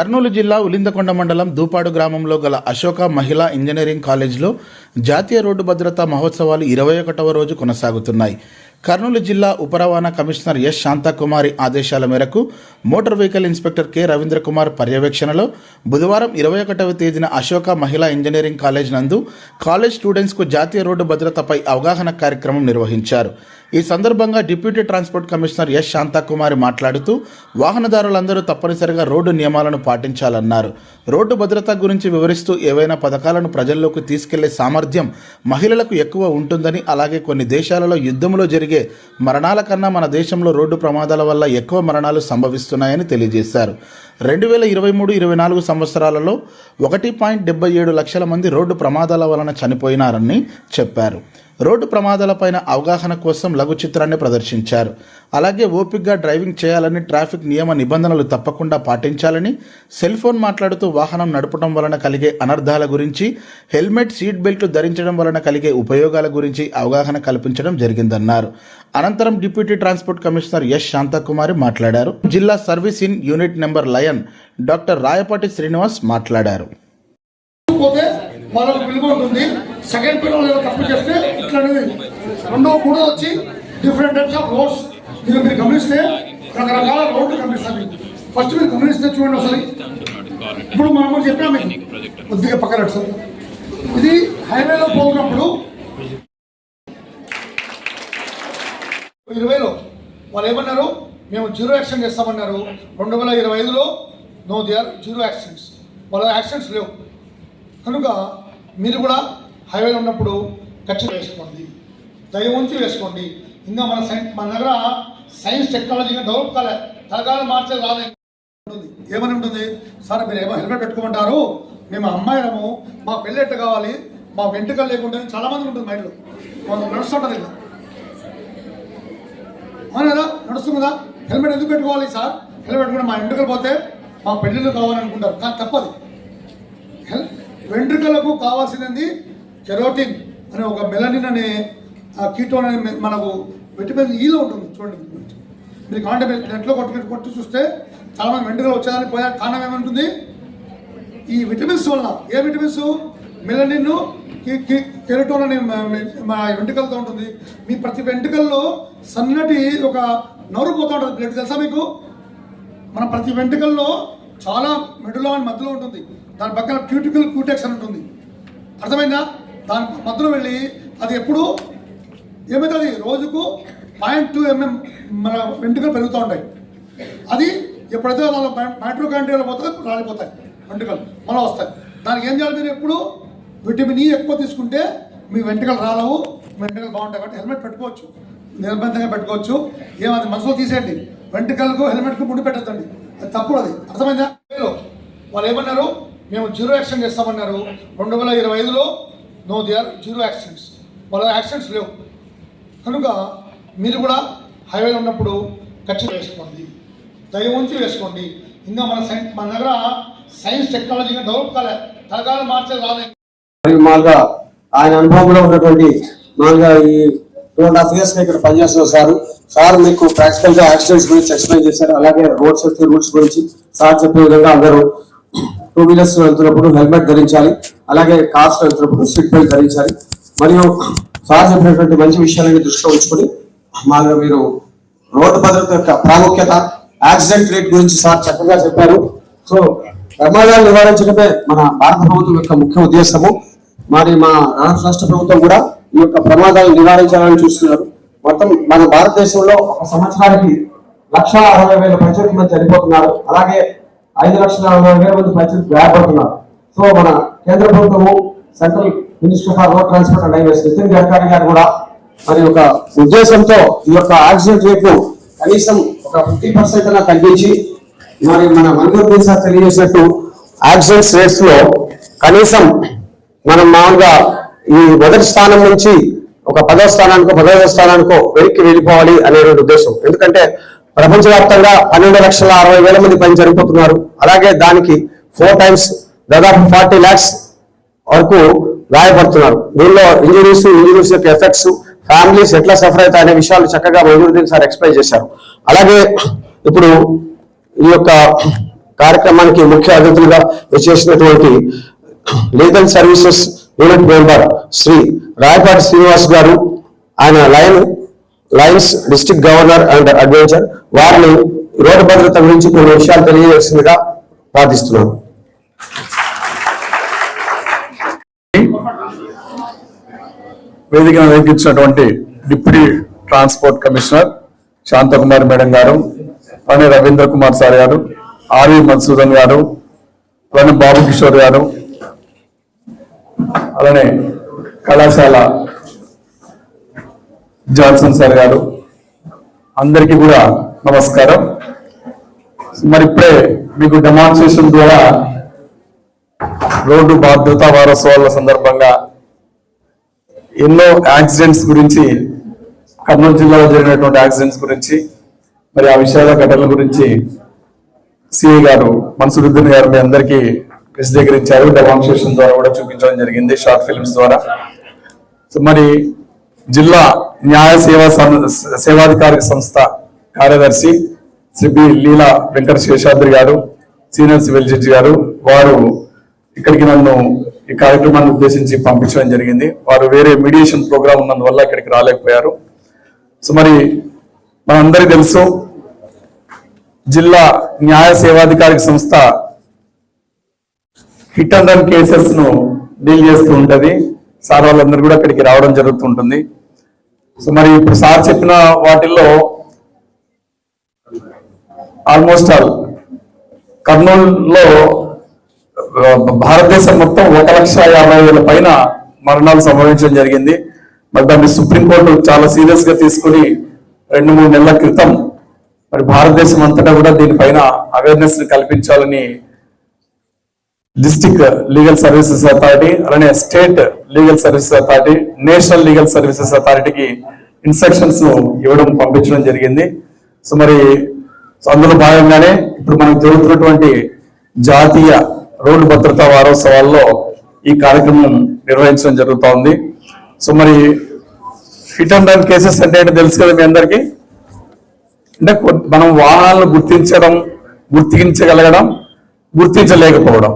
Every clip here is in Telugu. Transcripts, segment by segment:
కర్నూలు జిల్లా ఉలిందకొండ మండలం దూపాడు గ్రామంలో గల అశోక మహిళా ఇంజనీరింగ్ కాలేజీలో జాతీయ రోడ్డు భద్రతా మహోత్సవాలు 21వ రోజు కొనసాగుతున్నాయి. కర్నూలు జిల్లా ఉప రవాణా కమిషనర్ ఎస్ శాంతకుమారి ఆదేశాల మేరకు motor vehicle inspector K Ravindra Kumar పర్యవేక్షణలో బుధవారం 21వ తేదీన అశోక మహిళా ఇంజనీరింగ్ కాలేజ్ నందు కాలేజ్ స్టూడెంట్స్కు జాతీయ రోడ్డు భద్రతపై అవగాహన కార్యక్రమం నిర్వహించారు. ఈ సందర్భంగా deputy transport commissioner S Shanthakumari మాట్లాడుతూ వాహనదారులందరూ తప్పనిసరిగా రోడ్డు నియమాలను పాటించాలన్నారు. రోడ్డు భద్రత గురించి వివరిస్తూ ఏవైనా పథకాలను ప్రజల్లోకి తీసుకెళ్లే సామర్థ్యం మహిళలకు ఎక్కువ ఉంటుందని, అలాగే కొన్ని దేశాలలో యుద్ధంలో జరిగే మరణాల కన్నా మన దేశంలో రోడ్డు ప్రమాదాల వల్ల ఎక్కువ మరణాలు సంభవిస్తున్నాయని తెలియజేశారు. 2023-24 సంవత్సరాలలో 1.77 లక్షల మంది రోడ్డు ప్రమాదాల వలన చనిపోయినారని చెప్పారు. రోడ్డు ప్రమాదాలపైన అవగాహన కోసం లఘు చిత్రాన్ని ప్రదర్శించారు. అలాగే ఓపికగా డ్రైవింగ్ చేయాలని, ట్రాఫిక్ నియమ నిబంధనలు తప్పకుండా పాటించాలని, సెల్ ఫోన్ మాట్లాడుతూ వాహనం నడపడం వలన కలిగే అనర్థాల గురించి, హెల్మెట్, సీట్ బెల్ట్ ధరించడం వలన కలిగే ఉపయోగాల గురించి అవగాహన కల్పించడం జరిగిందన్నారు. అనంతరం deputy transport commissioner S Shanthakumari మాట్లాడారు. జిల్లా service in unit number lion doctor Rayapati Srinivas మాట్లాడారు. వాళ్ళకు విలువ ఉంటుంది. సెకండ్ పీరియడ్ ఏదో తప్పు చేస్తే ఇట్లా రెండో మూడో వచ్చి డిఫరెంట్ టైప్స్ ఆఫ్ రోడ్స్ మీరు గమనిస్తే రకరకాల రోడ్లు కనిపిస్తాయి. ఫస్ట్ మీరు గమనిస్తే చూడండి ఒకసారి. ఇప్పుడు మనం చెప్పినా మీకు కొద్దిగా పక్కన సార్, ఇది హైవేలో పోతున్నప్పుడు 2020లో వాళ్ళు ఏమన్నారు, మేము జీరో యాక్సిడెంట్ చేస్తామన్నారు. 2025లో no they are zero accidents, వాళ్ళ యాక్సిడెంట్స్ లేవు. కనుక మీరు కూడా హైవేలో ఉన్నప్పుడు ఖచ్చితంగా వేసుకోండి, దయ ఉంచి వేసుకోండి. ఇంకా మన దగ్గర సైన్స్ టెక్నాలజీగా డెవలప్ కాలే, తరకాలం మార్చే రాలే. ఏమని ఉంటుంది సార్, మీరు ఏమో హెల్మెట్ పెట్టుకోమంటారు, మేము అమ్మాయిలము, మా పెళ్ళెట్టు కావాలి, మా వెంట్రుకలు లేకుండా చాలామంది ఉంటుంది మైండ్లో. నడుస్తుంటారు ఇలా అవును కదా, నడుస్తుంది కదా. హెల్మెట్ ఎందుకు పెట్టుకోవాలి సార్, హెల్మెట్ పెట్టుకుంటే మా వెంట్రుకలు పోతే మా పెళ్ళిళ్ళు కావాలనుకుంటారు. కానీ తప్పదు. వెంట్రుకలకు కావాల్సినది కెరోటిన్ అనే ఒక మెలనిన్ అనే కీటోన్ అనే మనకు విటమిన్ ఈలో ఉంటుంది. చూడండి, మీరు కాంటే మీరు నెట్లో కొట్టి చూస్తే చాలామంది వెంట్రుకలు వచ్చేదాన్ని పోయే కారణం ఏమంటుంది, ఈ విటమిన్స్ వల్ల. ఏ విటమిన్స్? మెలనిన్, కెరోటోన్ అనే మన వెంట్రుకలతో ఉంటుంది. మీ ప్రతి వెంట్రుకల్లో సన్నటి ఒక నరువు పోతూ ఉంటుంది, బ్లడ్ తెలుసా మీకు? మన ప్రతి వెంట్రుకల్లో చాలా మెడులో అని మధ్యలో ఉంటుంది, దాని పక్కన క్యూటికల్ క్యూటెక్స్ అని ఉంటుంది. అర్థమైందా? దాని మధ్యలో వెళ్ళి అది ఎప్పుడు ఏమవుతుంది, రోజుకు 0.2 mm మన వెంట్రుకలు పెరుగుతూ ఉంటాయి. అది ఎప్పుడైతే వాళ్ళ మైట్రోకాండ్రియాలో పోతే రాలిపోతాయి వెంట్రుకలు, మళ్ళీ వస్తాయి. దానికి ఏం చేయాలి, మీరు ఎప్పుడు విటమిన్ ఈ ఎక్కువ తీసుకుంటే మీ వెంట్రుకలు రాలవు, వెంట్రుకలు బాగుంటాయి. కాబట్టి హెల్మెట్ పెట్టుకోవచ్చు, నిర్బంధంగా పెట్టుకోవచ్చు. ఏమది మనసులో తీసేయండి, వెంట్రుకలకు హెల్మెట్కు ముడి పెట్టద్దండి, అది తప్పుడు. అది అర్థమైందా? వాళ్ళు ఏమన్నారు, మేము జీరో యాక్సిడెంట్ చేస్తామన్నారు. 2025లో no they are zero accidents, వాళ్ళ యాక్సిడెంట్స్ లేవు. కనుక మీరు కూడా హైవేలో ఉన్నప్పుడు ఖచ్చితంగా వేసుకోండి, దయ ఉంచి వేసుకోండి. ఇంకా మన దగ్గర సైన్స్ టెక్నాలజీగా డెవలప్ కాలే, తరకాలం మార్చే రాలే. మామూలుగా ఆయన అనుభవంలో ఉన్నటువంటి మామూలుగా ఈ 2.5 years ఇక్కడ పనిచేస్తున్న సార్ మీకు ప్రాక్టికల్ గా యాక్సిడెంట్స్ గురించి ఎక్స్ప్లెయిన్ చేశారు. అలాగే రోడ్ సేఫ్టీ రూల్స్ గురించి సార్ చెప్పే విధంగా అందరూ 2 wheelers వెళ్తున్నప్పుడు హెల్మెట్ ధరించాలి, అలాగే కార్స్ వెళ్తున్నప్పుడు సీట్ బెల్ట్ ధరించాలి. మరియు సార్ చెప్పినటువంటి మంచి విషయాలని దృష్టిలో ఉంచుకొని మామూలుగా మీరు రోడ్డు భద్రత యొక్క ప్రాముఖ్యత, యాక్సిడెంట్ రేట్ గురించి సార్ చక్కగా చెప్పారు. సో ప్రమాదాలు నివారించడమే మన భారత ప్రభుత్వం యొక్క ముఖ్య ఉద్దేశము. మరి మా రాష్ట్ర ప్రభుత్వం కూడా ఈ యొక్క ప్రమాదాలు నివారించాలని చూస్తున్నారు. మొత్తం మన భారతదేశంలో ఒక సంవత్సరానికి 1,60,000 పైచలకు మంది చనిపోతున్నారు. అలాగే 5,60,000 మంది పైచలకు గాయపడుతున్నారు. సో మన కేంద్ర ప్రభుత్వము, central minister for road transport and highways Nitin Gadkari garu కూడా మరి ఒక ఉద్దేశంతో ఈ యొక్క యాక్సిడెంట్ రేట్ ను కనీసం ఒక 50% అలా తగ్గించి, మరి మన మనోహర్ సార్ తెలియజేసినట్టు యాక్సిడెంట్స్ రేట్స్ లో కనీసం మనం మామూలుగా ఈ మొదటి స్థానం నుంచి ఒక 10వ స్థానానికో 15వ స్థానానికో వెనక్కి వెళ్ళిపోవాలి అనే ఉద్దేశం. ఎందుకంటే ప్రపంచవ్యాప్తంగా 12,60,000 మంది పని జరిగిపోతున్నారు. అలాగే దానికి 4 times దాదాపు 40 lakhs వరకు గాయపడుతున్నారు. దీనిలో ఇంజనీర్స్ యొక్క ఎఫెక్ట్స్, ఫ్యామిలీస్ ఎట్లా సఫర్ అవుతాయి అనే విషయాలు చక్కగా మనోహర్ సార్ ఎక్స్ప్లెయిన్ చేశారు. అలాగే ఇప్పుడు ఈ యొక్క కార్యక్రమానికి ముఖ్య అతిథులుగా వచ్చేసినటువంటి legal services unit member Shri Rayapati Srinivas గారు, ఆయన lions district governor and advisor, వారిని రోడ్డు భద్రత గురించి కొన్ని విషయాలు తెలియజేసిందిగా ప్రార్థిస్తున్నాను. వేదికను అలంకరించినటువంటి deputy transport commissioner Shanthakumari madam గారు, అలానే రవీంద్ర కుమార్ సార్ గారు, ఆర్వి మధుసూదన్ గారు, అలానే బాబు కిషోర్ గారు, అలానే కళాశాల జాన్సన్ సార్ గారు, అందరికీ కూడా నమస్కారం. మరి ఇప్పుడే మీకు డెమాన్స్ట్రేషన్ ద్వారా రోడ్డు భద్రతా వారోత్సవాల సందర్భంగా ఎన్నో యాక్సిడెంట్స్ గురించి, కర్నూలు జిల్లాలో జరిగినటువంటి యాక్సిడెంట్స్ గురించి, మరి ఆ విషయాల ఘటనల గురించి సిఐ గారు మన్సూరుద్దీన్ గారు మీ అందరికీ విశదీకరించారు. డెమాన్స్ట్రేషన్ ద్వారా కూడా చూపించడం జరిగింది, షార్ట్ ఫిల్మ్స్ ద్వారా. సో మరి జిల్లా న్యాయ సేవాధికారిక సంస్థ కార్యదర్శి శ్రీ బి లీలా వెంకట శేషాద్రి గారు, సీనియర్ సివిల్ జడ్జి గారు, వారు ఇక్కడికి నన్ను ఈ కార్యక్రమాన్ని ఉద్దేశించి పంపించడం జరిగింది. వారు వేరే మీడియేషన్ ప్రోగ్రామ్ ఉన్నందువల్ల ఇక్కడికి రాలేకపోయారు. సో మరి మనందరికీ తెలుసు, జిల్లా న్యాయ సేవాధికారిక సంస్థ హిట్ అండ్ రన్ కేసెస్ ను డీల్ చేస్తూ ఉంటది. సార్ వాళ్ళందరూ కూడా అక్కడికి రావడం జరుగుతుంటుంది. సో మరి ఇప్పుడు సార్ చెప్పిన వాటిల్లో ఆల్మోస్ట్ ఆల్ కర్నూలులో భారతదేశం మొత్తం 1,50,000 పైన మరణాలు సంభవించడం జరిగింది. మరి దాన్ని సుప్రీంకోర్టు చాలా సీరియస్ గా తీసుకుని 2-3 నెలల క్రితం మరి భారతదేశం అంతటా కూడా దీనిపైన అవేర్నెస్ కల్పించాలని డిస్ట్రిక్ట్ లీగల్ సర్వీసెస్ అథారిటీ, అలానే state legal services authority, national legal services అథారిటీకి ఇన్స్ట్రక్షన్స్ ఇవ్వడం పంపించడం జరిగింది. సో మరి అందులో భాగంగానే ఇప్పుడు మనకు జరుగుతున్నటువంటి జాతీయ రోడ్డు భద్రతా వారోత్సవాల్లో ఈ కార్యక్రమం నిర్వహించడం జరుగుతూ ఉంది. సో మరి హిట్ అండ్ రన్ కేసెస్ అంటే ఏంటో తెలుసు కదా మీ అందరికీ. అంటే మనం వాహనాలను గుర్తించగలగడం, గుర్తించలేకపోవడం.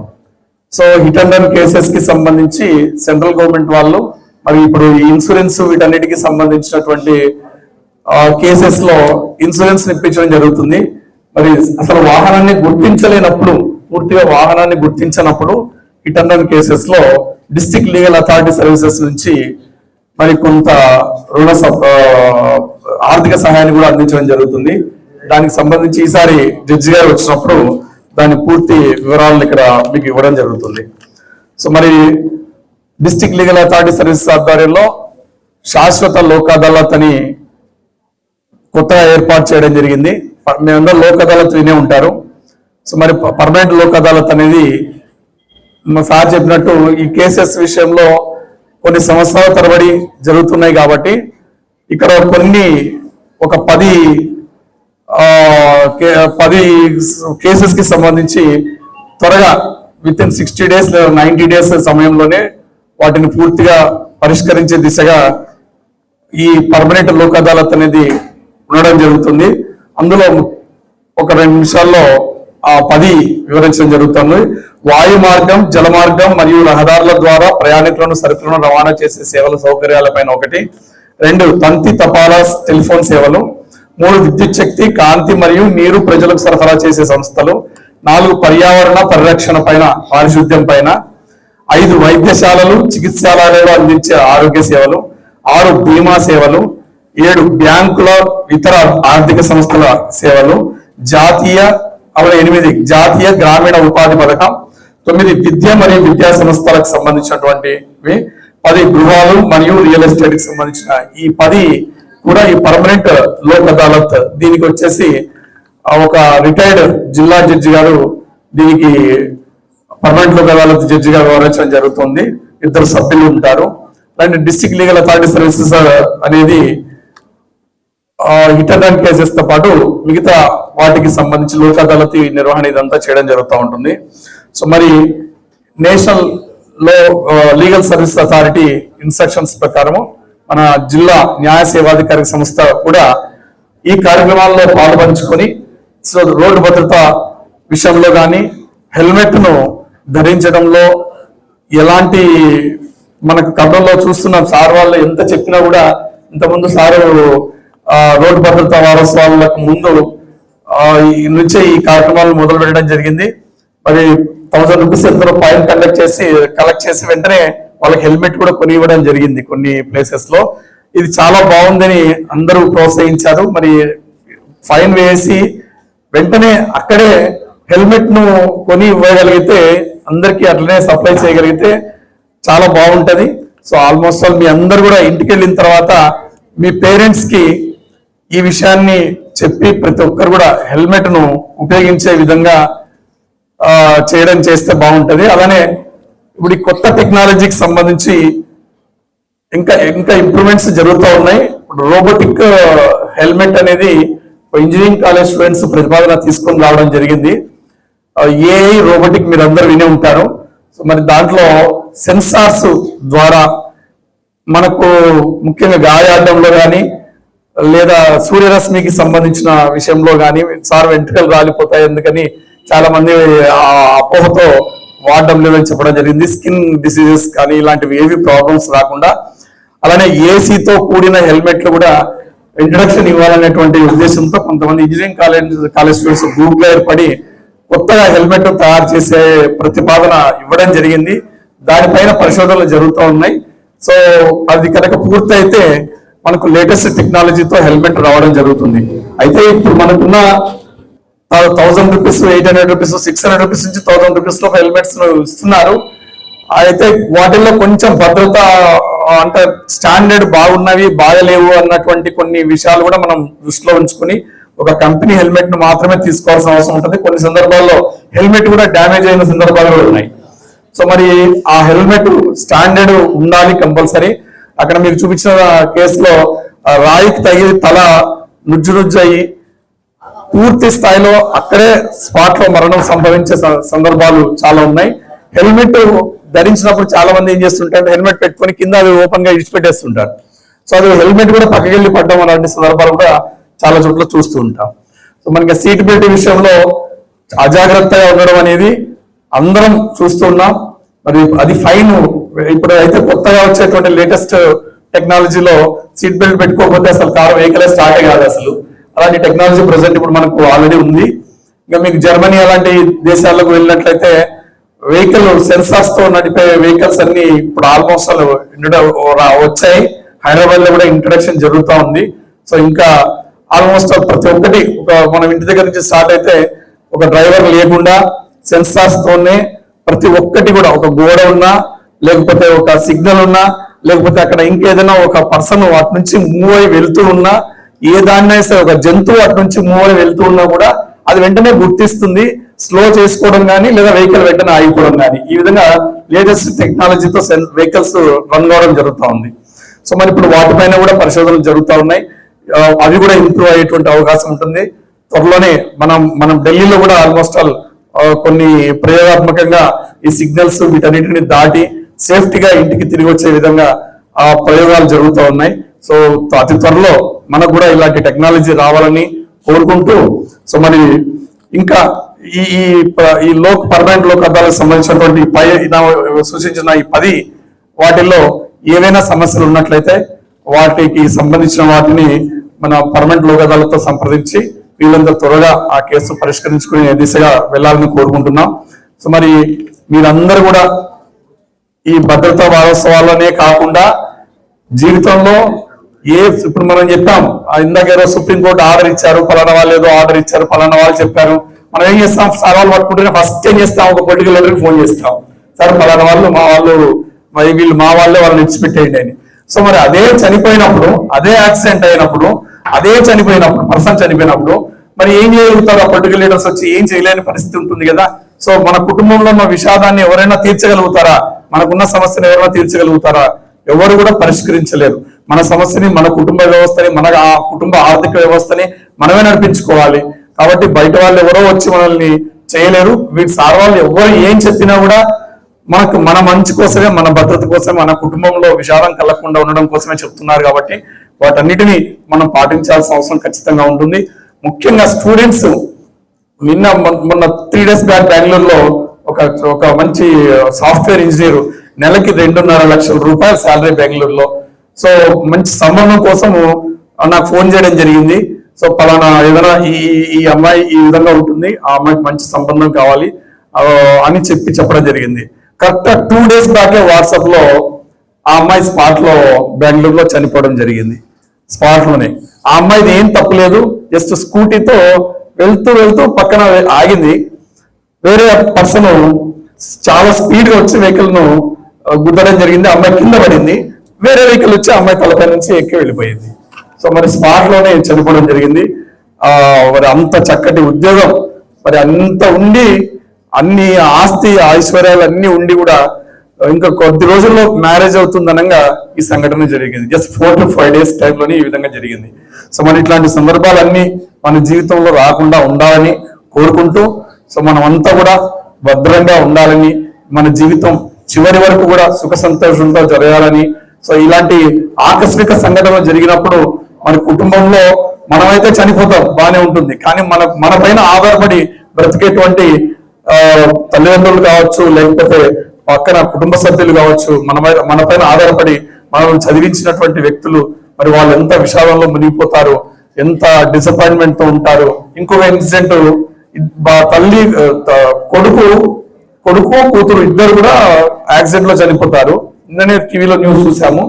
So hit and run cases కి సంబంధించి సెంట్రల్ గవర్నమెంట్ వాళ్ళు మరి ఇప్పుడు ఇన్సూరెన్స్ వీటన్నిటికి సంబంధించినటువంటి కేసెస్ లో ఇన్సూరెన్స్ ఇప్పించడం జరుగుతుంది. మరి అసలు వాహనాన్ని గుర్తించలేనప్పుడు, పూర్తిగా వాహనాన్ని గుర్తించనప్పుడు హిట్ అండ్ రన్ కేసెస్ లో డిస్ట్రిక్ట్ లీగల్ అథారిటీ సర్వీసెస్ నుంచి మరి కొంత ఆర్థిక సహాయాన్ని కూడా అందించడం జరుగుతుంది. దానికి సంబంధించి ఈసారి జడ్జి గారు వచ్చినప్పుడు దాని పూర్తి వివరాలను ఇక్కడ మీకు ఇవ్వడం జరుగుతుంది. సో మరి డిస్ట్రిక్ట్ లీగల్ అథారిటీ సర్వీసెస్ ఆధ్వర్యంలో శాశ్వత లోక్ అదాలత్ అని కొత్తగా ఏర్పాటు చేయడం జరిగింది. మేమందరూ లోక్ అదాలత్ వినే ఉంటారు. సో మరి పర్మనెంట్ లోక్ అదాలత్ అనేది మా సార్ చెప్పినట్టు ఈ కేసెస్ విషయంలో కొన్ని సంవత్సరాల తరబడి జరుగుతున్నాయి కాబట్టి ఇక్కడ ఒక 10 కేసెస్ కి సంబంధించి త్వరగా విత్ ఇన్ 60 days 90 days సమయంలోనే వాటిని పూర్తిగా పరిష్కరించే దిశగా ఈ పర్మనెంట్ లోక్ అదాలత్ అనేది ఉండడం జరుగుతుంది. అందులో ఒక 2 నిమిషాల్లో ఆ 10 వివరించడం జరుగుతుంది. వాయు మార్గం, జల మార్గం మరియు రహదారుల ద్వారా ప్రయాణికులను సరుకులను రవాణా చేసే సేవల సౌకర్యాలపైన 1, 2 తంతి తపాలా టెలిఫోన్ సేవలు, 3 విద్యుత్ శక్తి, కాంతి మరియు నీరు ప్రజలకు సరఫరా చేసే సంస్థలు, 4 పర్యావరణ పరిరక్షణ పైన, పారిశుద్ధ్యం పైన, 5 వైద్యశాలలు, చికిత్సాలయాలలో అందించే ఆరోగ్య సేవలు, 6 బీమా సేవలు, 7 బ్యాంకుల ఇతర ఆర్థిక సంస్థల సేవలు, 8 జాతీయ గ్రామీణ ఉపాధి పథకం, 9 విద్య మరియు విద్యా సంస్థలకు సంబంధించినటువంటివి, 10 గృహాలు మరియు రియల్ ఎస్టేట్ కి సంబంధించిన ఈ 10 కూడా ఈ పర్మనెంట్ లోక్ అదాలత్. దీనికి వచ్చేసి ఒక రిటైర్డ్ జిల్లా జడ్జి గారు దీనికి పర్మనెంట్ లోక్ అదాలత్ జడ్జిగా వ్యవహరించడం జరుగుతుంది. 2 సభ్యులు ఉంటారు. అలాంటి డిస్ట్రిక్ట్ లీగల్ అథారిటీ సర్వీసెస్ అనేది హిట్ అండ్ రన్ కేసెస్ తో పాటు మిగతా వాటికి సంబంధించి లోక్ అదాలత్ నిర్వహణ ఇదంతా చేయడం జరుగుతూ ఉంటుంది. సో మరి national legal service authority instructions ప్రకారము మన జిల్లా న్యాయ సేవాధికారిక సంస్థ కూడా ఈ కార్యక్రమాల్లో పాల్పంచుకొని సో రోడ్డు భద్రత విషయంలో కానీ హెల్మెట్ ను ధరించడంలో ఎలాంటి మనకు కథల్లో చూస్తున్నాం. సార్ వాళ్ళు ఎంత చెప్పినా కూడా ఇంతకుముందు సారు రోడ్డు భద్రతా వారోత్సవాలకు ముందు ఈ నుంచే ఈ కార్యక్రమాలు మొదలు పెట్టడం జరిగింది. మరి 1000 రూపీస్ ఎంతో ఫైన్ కలెక్ట్ చేసి వెంటనే వాళ్ళకి హెల్మెట్ కూడా కొని ఇవ్వడం జరిగింది కొన్ని ప్లేసెస్ లో. ఇది చాలా బాగుందని అందరూ ప్రోత్సహించారు. మరి ఫైన్ వేసి వెంటనే అక్కడే హెల్మెట్ ను కొని ఇవ్వగలిగితే, అందరికీ అట్లనే సప్లై చేయగలిగితే చాలా బాగుంటది. సో ఆల్మోస్ట్ ఆల్ మీ అందరు కూడా ఇంటికి వెళ్ళిన తర్వాత మీ పేరెంట్స్ కి ఈ విషయాన్ని చెప్పి ప్రతి ఒక్కరు కూడా హెల్మెట్ ను ఉపయోగించే విధంగా చేస్తే బాగుంటది. అలానే ఇప్పుడు ఈ కొత్త టెక్నాలజీకి సంబంధించి ఇంకా ఇంప్రూవ్మెంట్స్ జరుగుతూ ఉన్నాయి. రోబోటిక్ హెల్మెట్ అనేది ఇంజనీరింగ్ కాలేజ్ స్టూడెంట్స్ ప్రతిపాదన తీసుకొని రావడం జరిగింది. ఏఐ రోబోటిక్ మీరు అందరూ వినే ఉంటారు. సో మరి దాంట్లో సెన్సార్స్ ద్వారా మనకు ముఖ్యంగా గాయాడంలో కానీ లేదా సూర్యరశ్మికి సంబంధించిన విషయంలో కానీ, సార్ వెంట్రుకలు రాలిపోతాయి ఎందుకని చాలా మంది అపోహతో వాడడం లేదని చెప్పడం జరిగింది. స్కిన్ డిసీజెస్ కానీ ఇలాంటివి ఏవి ప్రాబ్లమ్స్ రాకుండా, అలానే ఏసీతో కూడిన హెల్మెట్లు కూడా ఇంట్రడక్షన్ ఇవ్వాలనేటువంటి ఉద్దేశంతో కొంతమంది ఇంజనీరింగ్ కాలేజ్ స్టూడెంట్స్ గ్రూప్ గా ఏర్పడి కొత్తగా హెల్మెట్ తయారు చేసే ప్రతిపాదన ఇవ్వడం జరిగింది. దానిపైన పరిశోధనలు జరుగుతూ ఉన్నాయి. సో అది కనుక పూర్తయితే మనకు లేటెస్ట్ టెక్నాలజీతో హెల్మెట్ రావడం జరుగుతుంది. అయితే ఇప్పుడు మనకున్న 1000 రూపీస్, 800 రూపీస్, 600 రూపీస్ నుంచి 1000 రూపీస్ లో హెల్మెట్స్ ఇస్తున్నారు. అయితే వాటిల్లో కొంచెం భద్రత అంటే స్టాండర్డ్ బాగున్నవి, బాగలేవు అన్నటువంటి కొన్ని విషయాలు కూడా మనం దృష్టిలో ఉంచుకుని ఒక కంపెనీ హెల్మెట్ ను మాత్రమే తీసుకోవాల్సిన అవసరం ఉంటుంది. కొన్ని సందర్భాల్లో హెల్మెట్ కూడా డ్యామేజ్ అయిన సందర్భాలు కూడా ఉన్నాయి. సో మరి ఆ హెల్మెట్ స్టాండర్డ్ ఉండాలి కంపల్సరీ. అక్కడ మీరు చూపించిన కేసులో రాయికి తగిలి తల నుజ్జు అయ్యి పూర్తి స్థాయిలో అక్కడే స్పాట్ లో మరణం సంభవించే సందర్భాలు చాలా ఉన్నాయి. హెల్మెట్ ధరించినప్పుడు చాలా మంది ఏం చేస్తుంటారు, హెల్మెట్ పెట్టుకొని కింద అది ఓపెన్ గా ఇడిచిపెట్టేస్తుంటారు. సో అది హెల్మెట్ కూడా పక్కకెళ్ళి పడడం అలాంటి సందర్భాలు కూడా చాలా చోట్ల చూస్తూ ఉంటాం. సో మనకి సీట్ బెల్ట్ విషయంలో అజాగ్రత్తగా ఉండడం అనేది అందరం చూస్తున్నాం. మరి అది ఫైన్. ఇప్పుడు అయితే కొత్తగా వచ్చేటువంటి లేటెస్ట్ టెక్నాలజీలో సీట్ బెల్ట్ పెట్టుకోకపోతే అసలు కారు వెహికల్ స్టార్టే కాదు అసలు. అలాంటి టెక్నాలజీ ప్రజెంట్ ఇప్పుడు మనకు ఆల్రెడీ ఉంది. ఇంకా మీకు జర్మనీ అలాంటి దేశాలకు వెళ్ళినట్లయితే వెహికల్ సెన్సార్స్ తో నడిపే వెహికల్స్ అన్ని ఇప్పుడు ఆల్మోస్ట్ వచ్చాయి. హైదరాబాద్ లో కూడా ఇంట్రడక్షన్ జరుగుతూ ఉంది. సో ఇంకా ఆల్మోస్ట్ ప్రతి ఒక్కటి మనం ఇంటి దగ్గర నుంచి స్టార్ట్ అయితే ఒక డ్రైవర్ లేకుండా సెన్సార్స్ తోనే ప్రతి ఒక్కటి కూడా, ఒక గోడ ఉన్నా లేకపోతే ఒక సిగ్నల్ ఉన్నా లేకపోతే అక్కడ ఇంకేదైనా ఒక పర్సన్ అటు నుంచి మూవ్ అయి వెళ్తూ ఉన్నా, ఏ దాన్ని సరే ఒక జంతువు అటు నుంచి మూవ్ అయి వెళ్తూ ఉన్నా కూడా అది వెంటనే గుర్తిస్తుంది. స్లో చేసుకోవడం కానీ లేదా వెహికల్ వెంటనే ఆగిపోవడం కానీ, ఈ విధంగా లేటెస్ట్ టెక్నాలజీతో వెహికల్స్ రన్ అవడం జరుగుతూ ఉంది. సో మరి ఇప్పుడు వాటిపైన కూడా పరిశోధనలు జరుగుతూ ఉన్నాయి. అవి కూడా ఇంప్రూవ్ అయ్యేటువంటి అవకాశం ఉంటుంది. త్వరలోనే మనం ఢిల్లీలో కూడా ఆల్మోస్ట్ ఆల్ కొన్ని ప్రయోగాత్మకంగా ఈ సిగ్నల్స్ వీటన్నిటిని దాటి సేఫ్టీగా ఇంటికి తిరిగి వచ్చే విధంగా ఆ ప్రయోగాలు జరుగుతూ ఉన్నాయి. సో అతి త్వరలో మనకు కూడా ఇలాంటి టెక్నాలజీ రావాలని కోరుకుంటూ, సో మరి ఇంకా ఈ పర్మనెంట్ లోక్ అదాలత్ సంబంధించినటువంటి సూచించిన ఈ 10 వాటిల్లో ఏవైనా సమస్యలు ఉన్నట్లయితే వాటికి సంబంధించిన వాటిని మన పర్మనెంట్ లోక్ అదాలత్ తో సంప్రదించి వీళ్ళంతా త్వరగా ఆ కేసు పరిష్కరించుకునే దిశగా వెళ్ళాలని కోరుకుంటున్నాం. సో మరి మీరందరూ కూడా ఈ భద్రతా వారోత్సవాలనే కాకుండా జీవితంలో ఇప్పుడు మనం చెప్పాం, ఇందాక ఏదో సుప్రీంకోర్టు ఆర్డర్ ఇచ్చారు, పలానా వాళ్ళు ఏదో ఆర్డర్ ఇచ్చారు, పలానా వాళ్ళు చెప్పారు. మనం ఏం చేస్తాం, సార్ వాళ్ళు పట్టుకుంటే ఫస్ట్ ఏం చేస్తాం, ఒక పొలిటికల్ లీడర్కి ఫోన్ చేస్తాం, సార్ పలానా వాళ్ళు వీళ్ళు మా వాళ్ళే వాళ్ళని ఇచ్చిపెట్టేయండి అని. సో మరి అదే చనిపోయినప్పుడు, అదే యాక్సిడెంట్ అయినప్పుడు, పర్సన్ చనిపోయినప్పుడు మరి ఏం చేయగలుగుతారు ఆ పొలిటికల్ లీడర్స్ వచ్చి? ఏం చేయలేని పరిస్థితి ఉంటుంది కదా. సో మన కుటుంబంలో ఉన్న విషాదాన్ని ఎవరైనా తీర్చగలుగుతారా? మనకున్న సమస్యను ఎవరైనా తీర్చగలుగుతారా? ఎవరు కూడా పరిష్కరించలేరు. మన సమస్యని, మన కుటుంబ వ్యవస్థని, మన కుటుంబ ఆర్థిక వ్యవస్థని మనమే నడిపించుకోవాలి. కాబట్టి బయట వాళ్ళు ఎవరో వచ్చి మనల్ని చేయలేరు. వీటి సార్ వాళ్ళు ఎవరు ఏం చెప్పినా కూడా మన మంచి కోసమే, మన భద్రత కోసమే, మన కుటుంబంలో విషాదం కలగకుండా ఉండడం కోసమే చెప్తున్నారు. కాబట్టి వాటన్నిటిని మనం పాటించాల్సిన అవసరం ఖచ్చితంగా ఉంటుంది. ముఖ్యంగా స్టూడెంట్స్ మొన్న 3 days బ్యాక్ బెంగళూరులో ఒక మంచి సాఫ్ట్వేర్ ఇంజనీర్ నెలకి 2.5 లక్షల రూపాయలు శాలరీ బెంగళూరులో. సో మంచి సంబంధం కోసము నాకు ఫోన్ చేయడం జరిగింది. సో పలానా ఏదైనా ఈ అమ్మాయి ఈ విధంగా ఉంటుంది, ఆ అమ్మాయికి మంచి సంబంధం కావాలి అని చెప్పడం జరిగింది. కరెక్ట్ 2 days బ్యాకే వాట్సాప్ లో ఆ అమ్మాయి స్పాట్ లో బెంగళూరులో చనిపోవడం జరిగింది. స్పాట్ లోనే. ఆ అమ్మాయిది ఏం తప్పులేదు, జస్ట్ స్కూటీతో వెళ్తూ పక్కన ఆగింది. వేరే పర్సన్ చాలా స్పీడ్ గా వచ్చి వెహికల్ ను గుద్దడం జరిగింది. అమ్మాయి కింద పడింది. వేరే వెహికల్ వచ్చి అమ్మాయి తలపై నుంచి ఎక్కి వెళ్ళిపోయింది. సో మరి స్పాట్ లోనే చనిపోవడం జరిగింది. మరి అంత చక్కటి ఉద్యోగం, మరి అంత ఉండి అన్ని ఆస్తి ఐశ్వర్యాలు అన్ని ఉండి కూడా ఇంకా కొద్ది రోజుల్లో మ్యారేజ్ అవుతుందనగా ఈ సంఘటన జరిగింది. జస్ట్ 4 to 5 days టైంలోనే ఈ విధంగా జరిగింది. సో మరి ఇట్లాంటి సందర్భాలన్నీ మన జీవితంలో రాకుండా ఉండాలని కోరుకుంటూ, సో మనం అంతా కూడా భద్రంగా ఉండాలని, మన జీవితం చివరి వరకు కూడా సుఖ సంతోషంతో జరగాలని. సో ఇలాంటి ఆకస్మిక సంఘటనలు జరిగినప్పుడు మన కుటుంబంలో మనమైతే చనిపోతాం, బాగానే ఉంటుంది, కానీ మన పైన ఆధారపడి బ్రతికేటువంటి తల్లిదండ్రులు కావచ్చు, లేకపోతే పక్కన కుటుంబ సభ్యులు కావచ్చు, మన పైన ఆధారపడి మనం చదివించినటువంటి వ్యక్తులు, మరి వాళ్ళు ఎంత విషాదంలో మునిగిపోతారు, ఎంత డిసప్పాయింట్మెంట్ తో ఉంటారు. ఇంకొక ఇన్సిడెంట్, తల్లి కొడుకు కూతురు ఇద్దరు కూడా యాక్సిడెంట్ లో చనిపోతారు. నిన్ననే టీవీలో న్యూస్ చూసాము.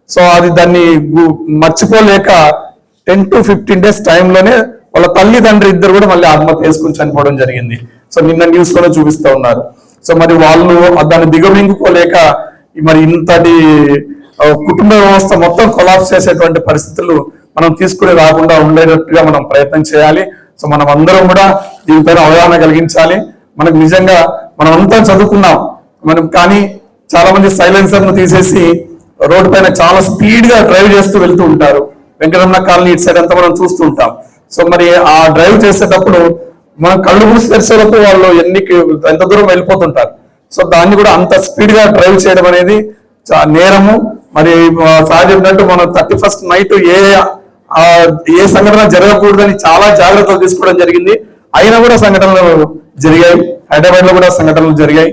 సో దాన్ని మర్చిపోలేక 10 to 15 days టైంలోనే వాళ్ళ తల్లిదండ్రి ఇద్దరు కూడా మళ్ళీ ఆత్మహత్య చేసుకుని చనిపోవడం జరిగింది. సో నిన్న న్యూస్ లోనే చూపిస్తూ ఉన్నారు. సో మరి వాళ్ళు దాన్ని దిగమింగుకోలేక మరి ఇంతటి కుటుంబ వ్యవస్థ మొత్తం కొలాప్స్ చేసేటువంటి పరిస్థితులు మనం తీసుకుని రాకుండా ఉండేటట్టుగా మనం ప్రయత్నం చేయాలి. సో మనం అందరం కూడా దీనిపైన అవగాహన కలిగించాలి. మనకు నిజంగా మనం అంతా చదువుకున్నాం, కానీ చాలా మంది సైలెన్సర్ ను తీసేసి రోడ్డు పైన చాలా స్పీడ్ గా డ్రైవ్ చేస్తూ వెళ్తూ ఉంటారు. వెంకటరమణ కాలనీ ఇటు సైడ్ అంతా మనం చూస్తూ ఉంటాం. సో మరి ఆ డ్రైవ్ చేసేటప్పుడు మనం కళ్ళు మూసి తెరిచేటప్పుడు వాళ్ళు ఎంత దూరం వెళ్ళిపోతుంటారు. సో దాన్ని కూడా అంత స్పీడ్ గా డ్రైవ్ చేయడం అనేది నేరము. మరి సార్ చెప్పినట్టు మనం 31st నైట్ ఏ సంఘటన జరగకూడదని చాలా జాగ్రత్తలు తీసుకోవడం జరిగింది. అయినా కూడా సంఘటనలు జరిగాయి. హైదరాబాద్ లో కూడా సంఘటనలు జరిగాయి,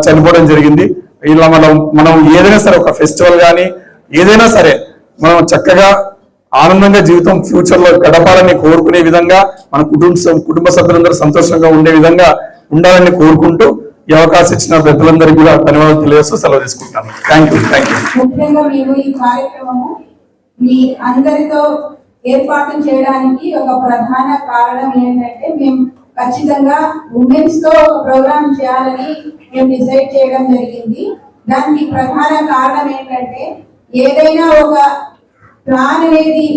చనిపోవడం జరిగింది. ఇలా మనం ఏదైనా సరే ఒక ఫెస్టివల్ కానీ ఏదైనా సరే మనం చక్కగా ఆనందంగా జీవితం ఫ్యూచర్ లో గడపాలని కోరుకునే విధంగా మన కుటుంబ సభ్యులందరూ సంతోషంగా ఉండే విధంగా ఉండాలని కోరుకుంటూ ఈ అవకాశం ఇచ్చిన పెద్దలందరికీ కూడా ధన్యవాదాలు తెలియజేస్తూ సెలవు తీసుకుంటాను. Thank you. ముఖ్యంగా మేము ఈ కార్యక్రమము మీ అందరితో ఏర్పాటు చేయడానికి ఒక ప్రధాన కారణం ఏంటంటే, మేము ఖచ్చితంగా ఉమెన్స్ తో ప్రోగ్రామ్ చేయాలని మేము డిసైడ్ చేయడం జరిగింది. దానికి ప్రధాన కారణం ఏంటంటే, ఏదైనా ఒక ప్లాన్ అనేది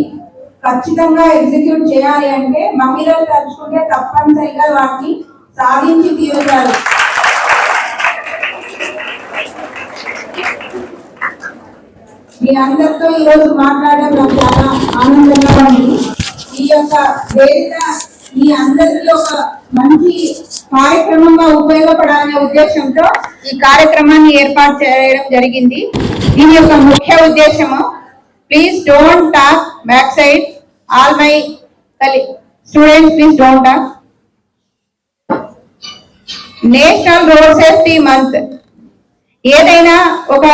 ఖచ్చితంగా ఎగ్జిక్యూట్ చేయాలి అంటే మహిళలు తలుచుకుంటే తప్పనిసరిగా వాటిని సాధించి తీరుతారు. మీ అందరితో ఈరోజు మాట్లాడడం నాకు చాలా ఆనందంగా ఉంది. ఈ యొక్క వేదిక మీ అందరికీ ఒక మంచి కార్యక్రమంగా ఉపయోగపడాలనే ఉద్దేశంతో ఈ కార్యక్రమాన్ని ఏర్పాటు చేయడం జరిగింది. దీని యొక్క ముఖ్య ఉద్దేశము, please don't talk back side. All my students, please don't talk. National road safety month ఏదైనా ఒక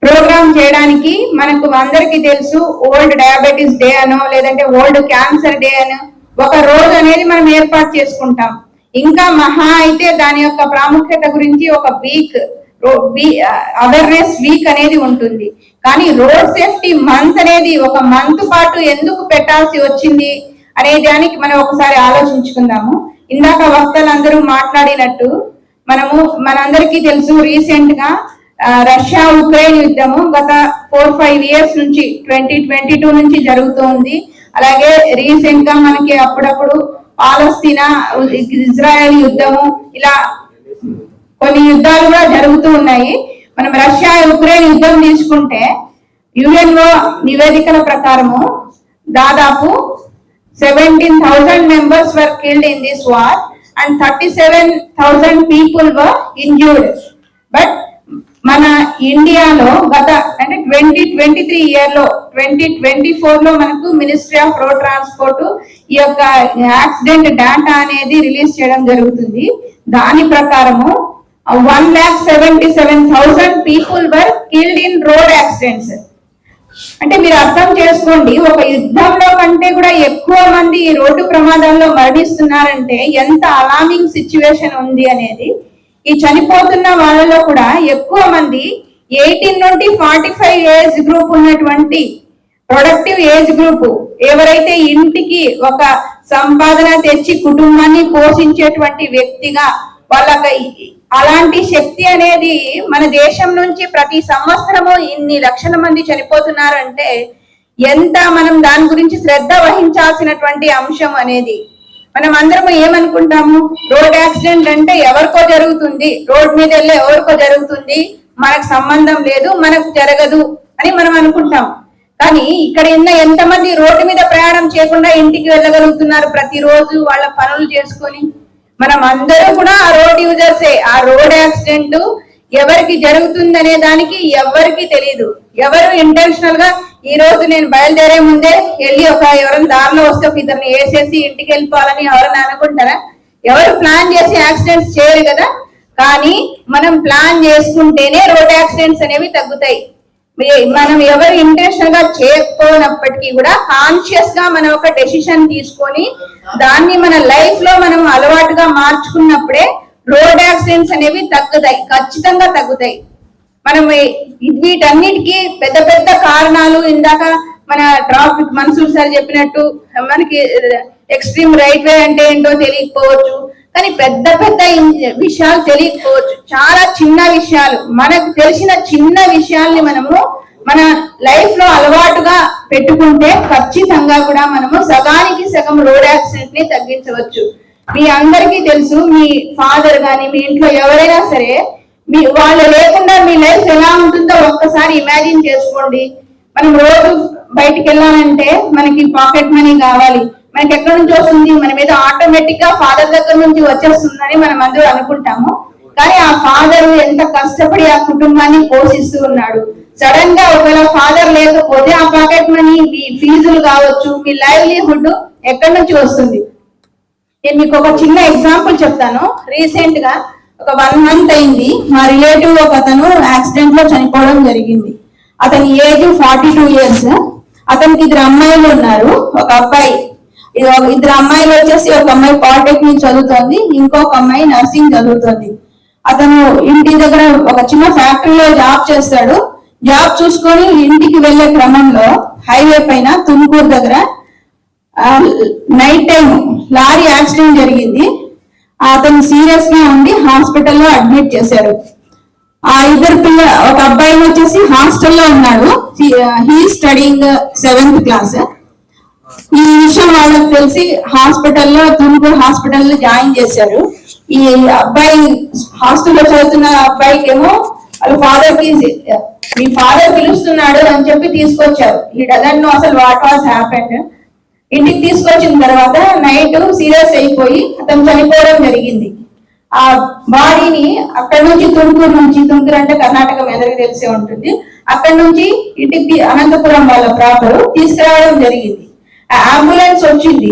ప్రోగ్రామ్ చేయడానికి మనకు అందరికీ తెలుసు, ఓల్డ్ డయాబెటీస్ డే అనో లేదంటే ఓల్డ్ క్యాన్సర్ డే అనో ఒక రోజు అనేది మనం ఏర్పాటు చేసుకుంటాం. ఇంకా మహా అయితే దాని యొక్క ప్రాముఖ్యత గురించి ఒక అవేర్నెస్ వీక్ అనేది ఉంటుంది. కానీ రోడ్ సేఫ్టీ మంత్ అనేది ఒక మంత్ పాటు ఎందుకు పెట్టాల్సి వచ్చింది అనే దానికి మనం ఒకసారి ఆలోచించుకుందాము. ఇందాక వక్తలందరూ మాట్లాడినట్టు మనందరికీ తెలుసు, రీసెంట్ గా రష్యా ఉక్రెయిన్ యుద్ధము గత 4-5 years నుంచి 2022 నుంచి జరుగుతోంది. అలాగే రీసెంట్ గా మనకి అప్పుడప్పుడు పాలస్తీనా ఇజ్రాయెల్ యుద్ధము, ఇలా కొన్ని యుద్ధాలు కూడా జరుగుతూ ఉన్నాయి. మనం రష్యా ఉక్రెయిన్ యుద్ధం తీసుకుంటే యుఎన్ఓ నివేదికల ప్రకారము దాదాపు 17,000 members were killed in this war and 37,000 people were injured. But మన ఇండియాలో గత అంటే 2023 ఇయర్ లో 2024 లో మనకు మినిస్ట్రీ ఆఫ్ రోడ్ ట్రాన్స్పోర్ట్ ఈ యొక్క యాక్సిడెంట్ డేటా అనేది రిలీజ్ చేయడం జరుగుతుంది. దాని ప్రకారము 1,77,000 people were killed in road accidents. అంటే మీరు అర్థం చేసుకోండి, ఒక యుద్ధంలో కంటే కూడా ఎక్కువ మంది ఈ రోడ్డు ప్రమాదాల్లో మరణిస్తున్నారంటే ఎంత అలార్మింగ్ సిచ్యువేషన్ ఉంది అనేది. ఈ చనిపోతున్న వాళ్ళలో కూడా ఎక్కువ మంది 18 నుండి 45 ఏజ్ గ్రూప్ ఉన్నటువంటి ప్రొడక్టివ్ ఏజ్ గ్రూప్, ఎవరైతే ఇంటికి ఒక సంపాదన తెచ్చి కుటుంబాన్ని పోషించేటువంటి వ్యక్తిగా వాళ్ళకి అలాంటి శక్తి అనేది మన దేశం నుంచి ప్రతి సంవత్సరము ఇన్ని లక్షల మంది చనిపోతున్నారంటే ఎంత మనం దాని గురించి శ్రద్ధ వహించాల్సినటువంటి అంశం అనేది. మనం అందరం ఏమనుకుంటాము, రోడ్ యాక్సిడెంట్ అంటే ఎవరికో జరుగుతుంది, రోడ్ మీద వెళ్ళే ఎవరికో జరుగుతుంది, మనకు సంబంధం లేదు, మనకు జరగదు అని మనం అనుకుంటాం. కానీ ఇక్కడ ఎంతమంది రోడ్డు మీద ప్రయాణం చేయకుండా ఇంటికి వెళ్ళగలుగుతున్నారు ప్రతిరోజు వాళ్ళ పనులు చేసుకొని. మనం అందరూ కూడా ఆ రోడ్ యూజర్సే. ఆ రోడ్ యాక్సిడెంట్ ఎవరికి జరుగుతుందనే దానికి ఎవరికి తెలియదు. ఎవరు ఇంటెన్షనల్ గా ఈ రోజు నేను బయలుదేరే ముందే వెళ్ళి ఎవరైనా దారిలో వస్తే ఒక ఇద్దరిని వేసేసి ఇంటికి వెళ్ళిపోవాలని ఎవరైనా అనుకుంటారా? ఎవరు ప్లాన్ చేసి యాక్సిడెంట్స్ చేయరు కదా. కానీ మనం ప్లాన్ చేసుకుంటేనే రోడ్ యాక్సిడెంట్స్ అనేవి తగ్గుతాయి. మనం ఎవరు ఇంటెన్షనల్ గా చేయకపోయినప్పటికీ కూడా కాన్షియస్ గా మనం ఒక డెసిషన్ తీసుకొని దాన్ని మన లైఫ్ లో మనం అలవాటుగా మార్చుకున్నప్పుడే రోడ్ యాక్సిడెంట్స్ అనేవి తగ్గుతాయి, ఖచ్చితంగా తగ్గుతాయి. మనం వీటన్నిటికీ పెద్ద పెద్ద కారణాలు ఇందాక మన ట్రాఫిక్ మన్సూర్ సార్ చెప్పినట్టు మనకి ఎక్స్ట్రీమ్ రైట్ వే అంటే ఏంటో తెలియకపోవచ్చు, కానీ పెద్ద పెద్ద విషయాలు తెలియకపోవచ్చు. చాలా చిన్న విషయాలు, మనకు తెలిసిన చిన్న విషయాల్ని మనము మన లైఫ్ లో అలవాటుగా పెట్టుకుంటే ఖచ్చితంగా కూడా మనము సగానికి సగం రోడ్ యాక్సిడెంట్ ని తగ్గించవచ్చు. మీ అందరికీ తెలుసు, మీ ఫాదర్ గాని మీ ఇంట్లో ఎవరైనా సరే వాళ్ళు లేకుండా మీ లైఫ్ ఎలా ఉంటుందో ఒక్కసారి ఇమాజిన్ చేసుకోండి. మనం రోజు బయటికి వెళ్ళాలంటే మనకి పాకెట్ మనీ కావాలి, మనకి ఎక్కడి నుంచి వస్తుంది, మన మీద ఆటోమేటిక్ గా ఫాదర్ దగ్గర నుంచి వచ్చేస్తుందని మనం అందరూ అనుకుంటాము. కానీ ఆ ఫాదర్ ఎంత కష్టపడి ఆ కుటుంబాన్ని పోషిస్తూ ఉన్నాడు. సడన్ గా ఒకవేళ ఫాదర్ లేకపోతే ఆ పాకెట్ మనీ, మీ ఫీజులు కావచ్చు, మీ లైవ్లీహుడ్ ఎక్కడి నుంచి వస్తుంది? నేను మీకు ఒక చిన్న ఎగ్జాంపుల్ చెప్తాను. రీసెంట్ గా ఒక 1 month అయింది, మా రిలేటివ్ ఒక అతను యాక్సిడెంట్ లో చనిపోవడం జరిగింది. అతని ఏజ్ 42 years. అతనికి 2 అమ్మాయిలు ఉన్నారు, ఒక అబ్బాయి. ఇద్దరు అమ్మాయిలు వచ్చేసి ఒక అమ్మాయి పాలిటెక్నిక్ చదువుతోంది, ఇంకొక అమ్మాయి నర్సింగ్ చదువుతోంది. అతను ఇంటి దగ్గర ఒక చిన్న ఫ్యాక్టరీలో జాబ్ చేస్తాడు. జాబ్ చూసుకొని ఇంటికి వెళ్లే క్రమంలో హైవే పైన తుమ్కూరు దగ్గర నైట్ టైం లారీ యాక్సిడెంట్ జరిగింది. అతను సీరియస్ గా ఉండి హాస్పిటల్లో అడ్మిట్ చేశారు. ఆ ఇద్దరు ఒక అబ్బాయిని వచ్చేసి హాస్టల్లో ఉన్నాడు, హీ స్టడీయింగ్ 7th class. ఈ విషయం వాళ్ళకి తెలిసి హాస్పిటల్లో తుమ్కూరు హాస్పిటల్లో జాయిన్ చేశారు. ఈ అబ్బాయి హాస్టల్లో చదువుతున్న అబ్బాయికి ఏమో వాళ్ళ ఫాదర్ కి మీ ఫాదర్ పిలుస్తున్నాడు అని చెప్పి తీసుకొచ్చారు. ఈ డజంట్ నో అసలు వాట్ వాస్ హ్యాపెండ్. ఇంటికి తీసుకొచ్చిన తర్వాత నైట్ సీరియస్ అయిపోయి అతను చనిపోవడం జరిగింది. ఆ బాడీని అక్కడ నుంచి తుమ్కూరు అంటే కర్ణాటక మెదడుకు తెలిసే ఉంటుంది, అక్కడ నుంచి ఇంటికి అనంతపురం వాళ్ళ ప్రాపర్ తీసుకురావడం జరిగింది. ఆ అంబులెన్స్ వచ్చింది.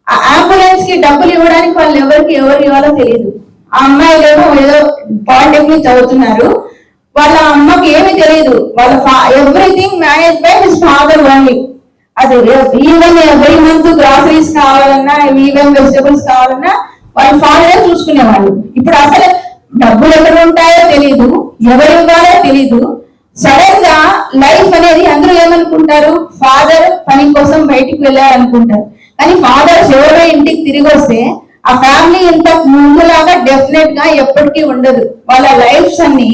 ఆ అంబులెన్స్ కి డబ్బులు ఇవ్వడానికి వాళ్ళు ఎవరు ఇవ్వాలో తెలియదు. ఆ అమ్మాయిలేమో ఏదో పాలిటెక్నిక్ చదువుతున్నారు, వాళ్ళ అమ్మకి ఏమీ తెలియదు. వాళ్ళ everything manage by his father only. అది ఈవెన్ ఎవ్రీ మంత్ గ్రాసరీస్ కావాలన్నా, ఈవెన్ వెజిటబుల్స్ కావాలన్నా వాళ్ళ ఫాదరే చూసుకునేవాళ్ళు. ఇప్పుడు అసలు డబ్బులు ఎక్కడ ఉంటాయో తెలియదు, ఎవరు ఇవ్వాలో తెలీదు. సడన్ గా లైఫ్ అనేది అందరూ ఏమనుకుంటారు, ఫాదర్ పని కోసం బయటికి వెళ్ళారనుకుంటారు. కానీ ఫాదర్స్ ఎవరో ఇంటికి తిరిగి వస్తే ఆ ఫ్యామిలీ ఇంత ముందులాగా డెఫినెట్ గా ఎప్పటికీ ఉండదు. వాళ్ళ లైఫ్స్ అన్ని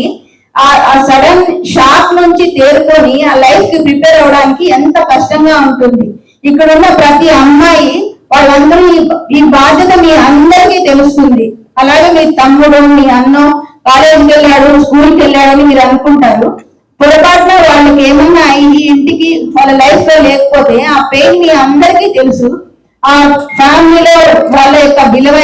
ఆ సడన్ షాక్ నుంచి తేరుకొని ఆ లైఫ్ కి ప్రిపేర్ అవడానికి ఎంత కష్టంగా ఉంటుంది. ఇక్కడ ఉన్న ప్రతి అమ్మాయి వాళ్ళందరూ ఈ బాధ్యత మీ అందరికీ తెలుస్తుంది. అలాగే మీ తమ్ముడు, మీ అన్న కాలేజీకి వెళ్ళాడు, స్కూల్కి వెళ్ళాడు అని మీరు అనుకుంటారు. పొరపాటున వాళ్ళకి ఏమన్నా అయ్యి ఇంటికి వాళ్ళ లైఫ్ లో లేకపోతే ఆ పెయిన్ మీ అందరికీ తెలుసు. ఆ ఫ్యామిలీలో వాళ్ళ యొక్క విలువ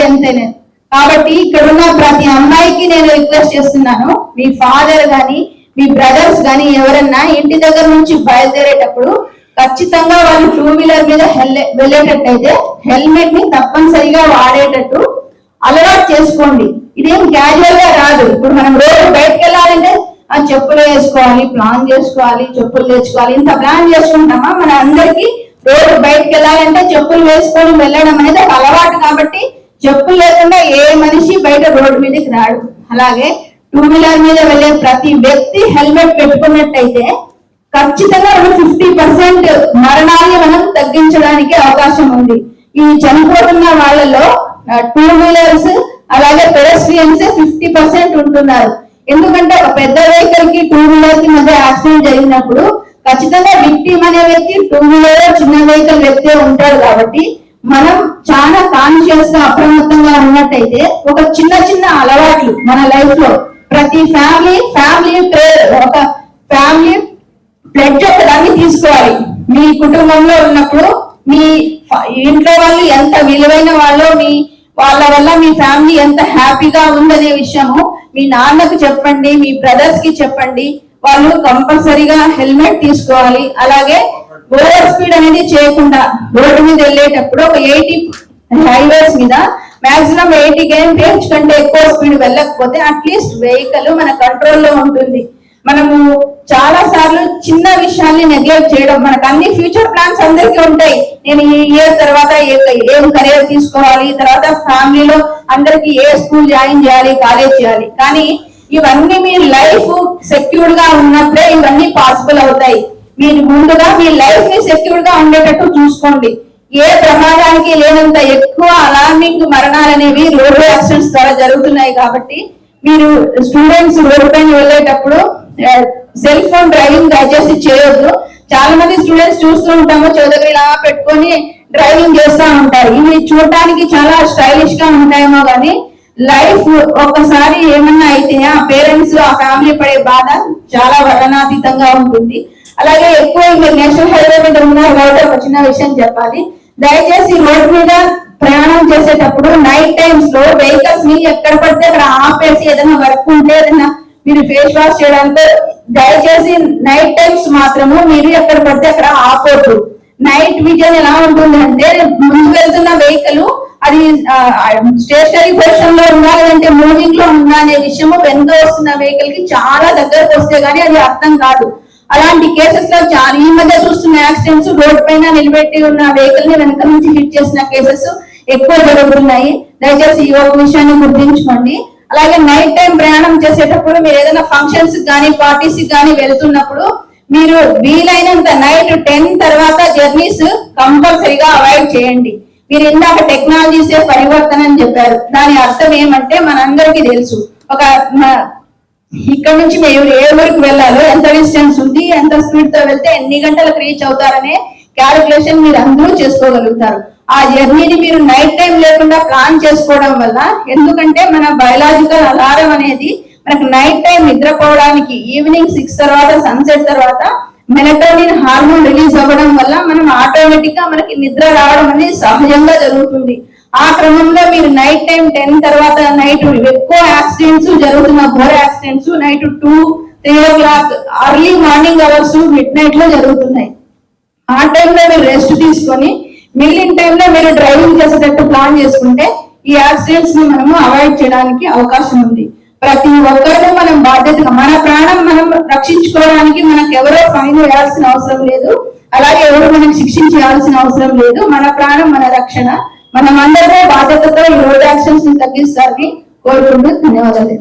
కాబట్టి ఇక్కడ ఉన్న ప్రతి అమ్మాయికి నేను రిక్వెస్ట్ చేస్తున్నాను, మీ ఫాదర్ గాని మీ బ్రదర్స్ గాని ఎవరన్నా ఇంటి దగ్గర నుంచి బయలుదేరేటప్పుడు ఖచ్చితంగా వాళ్ళు 2 వీలర్ మీద వెళ్ళేటట్టయితే హెల్మెట్ ని తప్పనిసరిగా వాడేటట్టు అలవాటు చేసుకోండి. ఇదేం క్యాజువల్ గా రాదు. ఇప్పుడు మనం రోజు బయటకు వెళ్ళాలంటే ఆ చెప్పులు వేసుకోవాలి, ప్లాన్ చేసుకోవాలి, చెప్పులు తెచ్చుకోవాలి, ఇంత ప్లాన్ చేసుకుంటామా? మన అందరికి రోజు బయటకు వెళ్ళాలంటే చెప్పులు వేసుకొని వెళ్ళడం అనేది ఒక అలవాటు. కాబట్టి చెప్పులు లేకుండా ఏ మనిషి బయట రోడ్డు మీదకి రాడు. అలాగే 2 వీలర్ మీద వెళ్ళే ప్రతి వ్యక్తి హెల్మెట్ పెట్టుకున్నట్టయితే ఖచ్చితంగా 50% మరణాన్ని మనం తగ్గించడానికి అవకాశం ఉంది. ఈ చనిపోతున్న వాళ్ళలో 2 వీలర్స్ అలాగే పెడస్ట్రియన్స్ 50% ఉంటున్నారు. ఎందుకంటే ఒక పెద్ద వెహికల్ కి 2 వీలర్ కి మధ్య యాక్సిడెంట్ జరిగినప్పుడు ఖచ్చితంగా విక్టిమ్ అనే వ్యక్తి 2 వీలర్ చిన్న వెహికల్ వ్యక్తే ఉంటాడు. కాబట్టి మనం చాలా కాన్షియస్ గా అప్రమత్తంగా ఉన్నట్టయితే ఒక చిన్న చిన్న అలవాట్లు మన లైఫ్ లో ప్రతి ఫ్యామిలీ ఒక ఫ్యామిలీ ప్లెడ్జ్ ఒకదాన్ని తీసుకోవాలి. మీ కుటుంబంలో ఉన్నప్పుడు మీ ఇంట్లో వాళ్ళు ఎంత విలువైన వాళ్ళో, మీ వాళ్ళ వల్ల మీ ఫ్యామిలీ ఎంత హ్యాపీగా ఉందనే విషయము మీ నాన్నకు చెప్పండి, మీ బ్రదర్స్ కి చెప్పండి. వాళ్ళు కంపల్సరీగా హెల్మెట్ తీసుకోవాలి. అలాగే ఓవర్ స్పీడ్ అనేది చేయకుండా రోడ్డు మీద వెళ్ళేటప్పుడు ఒక 80 హైవేస్ మీద మాక్సిమం 80 km/h కంటే ఎక్కువ స్పీడ్ వెళ్ళకపోతే అట్లీస్ట్ వెహికల్ మన కంట్రోల్లో ఉంటుంది. మనము చాలా సార్లు చిన్న విషయాల్ని నెగ్లెక్ట్ చేయడం, మనకు అన్ని ఫ్యూచర్ ప్లాన్స్ అందరికీ ఉంటాయి. నేను ఈ ఇయర్ తర్వాత ఏం కెరీర్ తీసుకోవాలి, తర్వాత ఫ్యామిలీలో అందరికి ఏ స్కూల్ జాయిన్ చేయాలి, కాలేజ్ చేయాలి. కానీ ఇవన్నీ మీ లైఫ్ సెక్యూర్డ్ గా ఉన్నప్పుడే ఇవన్నీ పాసిబుల్ అవుతాయి. మీరు ముందుగా మీ లైఫ్ ని సెక్యూర్డ్ గా ఉండేటట్టు చూసుకోండి. ఏ ప్రమాదానికి లేనంత ఎక్కువ అలార్మింగ్ మరణాలు అనేవి రోడ్డు యాక్సిడెంట్స్ ద్వారా జరుగుతున్నాయి. కాబట్టి మీరు స్టూడెంట్స్ రోడ్డు పైన వెళ్ళేటప్పుడు సెల్ ఫోన్ డ్రైవింగ్ దయచేసి చేయొద్దు. చాలా మంది స్టూడెంట్స్ చూస్తూ ఉంటాము, చెవి ఇలా పెట్టుకొని డ్రైవింగ్ చేస్తూ ఉంటారు. ఇవి చూడటానికి చాలా స్టైలిష్ గా ఉంటాయేమో కానీ లైఫ్ ఒక్కసారి ఏమన్నా అయితే ఆ పేరెంట్స్ ఆ ఫ్యామిలీ పడే బాధ చాలా వర్ణనాతీతంగా ఉంటుంది. అలాగే ఎక్కువ మీరు నేషనల్ హైవే మీద ఉన్నారు కాబట్టి ఒక చిన్న విషయం చెప్పాలి. దయచేసి రోడ్డు మీద ప్రయాణం చేసేటప్పుడు నైట్ టైమ్స్ లో వెహికల్స్ ని ఎక్కడ పడితే అక్కడ ఆపేసి ఏదైనా వర్క్ ఉంటే ఏదైనా మీరు ఫేస్ వాష్ చేయడానికి దయచేసి నైట్ టైమ్స్ మాత్రము మీరు ఎక్కడ పడితే అక్కడ ఆపొద్దు. నైట్ విజన్ ఎలా ఉంటుంది అంటే ముందు వెళ్తున్న వెహికల్ అది స్టేషనరీ పొజిషన్ లో ఉందా లేదంటే మూవింగ్ లో ఉందా అనే విషయము వెనుక వస్తున్న వెహికల్ కి చాలా దగ్గరకు వస్తే గానీ అది అర్థం కాదు. అలాంటి కేసెస్ లో చాలా ఈ మధ్య చూస్తున్న యాక్సిడెంట్స్ రోడ్ పైన నిలబెట్టి ఉన్న వెహికల్ ని వెనక నుంచి హిట్ చేసిన కేసెస్ ఎక్కువ జరుగుతున్నాయి. దయచేసి ఈ ఒక విషయాన్ని గుర్తించుకోండి. అలాగే నైట్ టైం ప్రయాణం చేసేటప్పుడు మీరు ఏదైనా ఫంక్షన్స్ కానీ పార్టీస్ కానీ వెళ్తున్నప్పుడు మీరు వీలైనంత నైట్ 10 తర్వాత జర్నీస్ కంపల్సరీగా అవాయిడ్ చేయండి. మీరు ఇందాక టెక్నాలజీసే పరివర్తన అని చెప్పారు. దాని అర్థం ఏమంటే మనందరికీ తెలుసు, ఒక ఇక్కడ నుంచి మీరు ఏ ఊరికి వెళ్ళాలో, ఎంత డిస్టెన్స్ ఉంది, ఎంత స్పీడ్ తో వెళ్తే ఎన్ని గంటలకు రీచ్ అవుతారనే క్యాలిక్యులేషన్ మీరు అందరూ చేసుకోగలుగుతారు. ఆ జర్నీని మీరు నైట్ టైం లేకుండా ప్లాన్ చేసుకోవడం వల్ల, ఎందుకంటే మన బయలాజికల్ అలారం అనేది మనకు నైట్ టైం నిద్రపోవడానికి ఈవినింగ్ 6 తర్వాత సన్సెట్ తర్వాత మెలటోనిన్ హార్మోన్ రిలీజ్ అవ్వడం వల్ల మనం ఆటోమేటిక్ గా మనకి నిద్ర రావడం అనేది సహజంగా జరుగుతుంది. ఆ క్రమంలో మీరు నైట్ టైం 10 తర్వాత నైట్ ఎక్కువ యాక్సిడెంట్స్ జరుగుతున్న ఘోర accidents night 2-3 o'clock early morning hours mid night లో జరుగుతున్నాయి. ఆ టైంలో మీరు రెస్ట్ తీసుకొని మిగిలిన టైంలో మీరు డ్రైవింగ్ చేసేటట్టు ప్లాన్ చేసుకుంటే ఈ యాక్సిడెంట్స్ ని మనము అవాయిడ్ చేయడానికి అవకాశం ఉంది. ప్రతి ఒక్కరిని మనం బాధ్యతగా మన ప్రాణం మనం రక్షించుకోవడానికి మనకు ఎవరో ఫైన్ వేయాల్సిన అవసరం లేదు, అలాగే ఎవరు మనకి శిక్షించాల్సిన అవసరం లేదు. మన ప్రాణం మన రక్షణ. మనం అందరూ బాధ్యతతో ఈ రోడ్ యాక్సిడెంట్స్ ని తగ్గిస్తారని కోరుకుంటూ ధన్యవాదాలు.